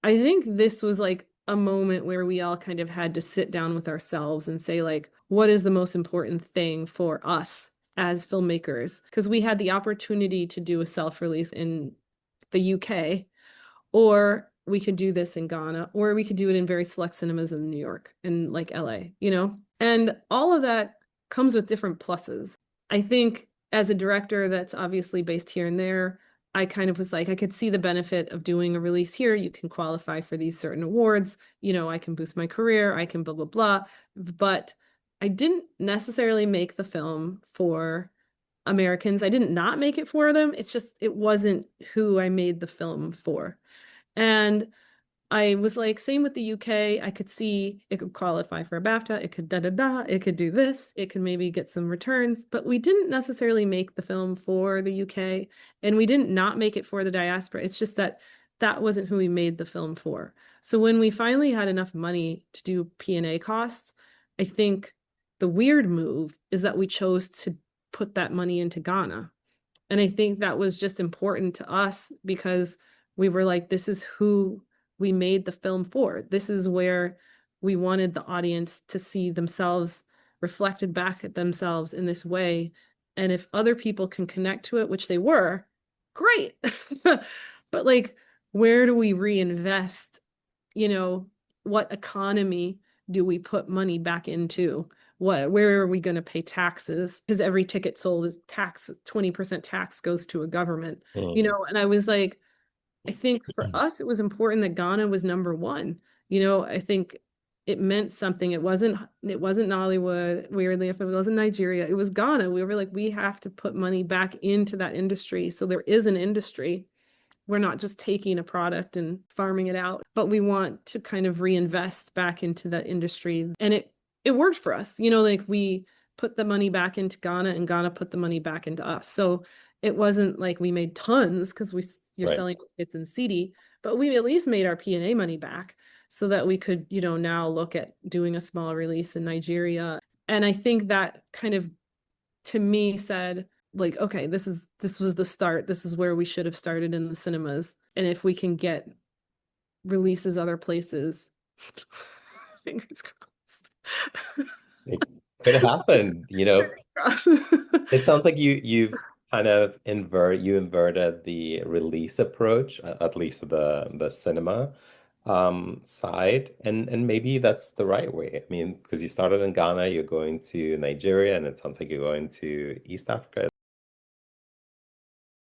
I think this was like a moment where we all kind of had to sit down with ourselves and say, like, what is the most important thing for us as filmmakers? Because we had the opportunity to do a self-release in the UK, or we could do this in Ghana, or we could do it in very select cinemas in New York and like LA, you know? And all of that comes with different pluses. I think as a director that's obviously based here and there, I kind of was like, I could see the benefit of doing a release here. You can qualify for these certain awards. You know, I can boost my career. I can blah, blah, blah. But I didn't necessarily make the film for Americans. I didn't not make it for them. It's just, it wasn't who I made the film for. And I was like, same with the UK. I could see it could qualify for a BAFTA. It could da da da. It could do this. It could maybe get some returns. But we didn't necessarily make the film for the UK, and we didn't not make it for the diaspora. It's just that that wasn't who we made the film for. So when we finally had enough money to do P&A costs, I think the weird move is that we chose to put that money into Ghana. And I think that was just important to us because we were like, this is who we made the film for. This is where we wanted the audience to see themselves reflected back at themselves in this way. And if other people can connect to it, which they were, great. But like, where do we reinvest? You know, what economy do we put money back into? Where are we going to pay taxes? Because every ticket sold is tax, 20% tax goes to a government, you Mm. know, and I was like, I think for us, it was important that Ghana was number one. You know, I think it meant something. It wasn't Nollywood, weirdly, if it wasn't Nigeria, it was Ghana. We were like, we have to put money back into that industry. So there is an industry. We're not just taking a product and farming it out, but we want to kind of reinvest back into that industry. And it worked for us. You know, like we put the money back into Ghana and Ghana put the money back into us. So it wasn't like we made tons because you're Right. selling tickets in CD, but we at least made our P&A money back so that we could, you know, now look at doing a small release in Nigeria. And I think that kind of to me said, like, okay, this was the start. This is where we should have started in the cinemas. And if we can get releases other places, fingers crossed. It could happen, you know. Fingers crossed. It sounds like you've kind of inverted the release approach, at least the cinema side, and maybe that's the right way. I mean, because you started in Ghana, you're going to Nigeria, and it sounds like you're going to East Africa.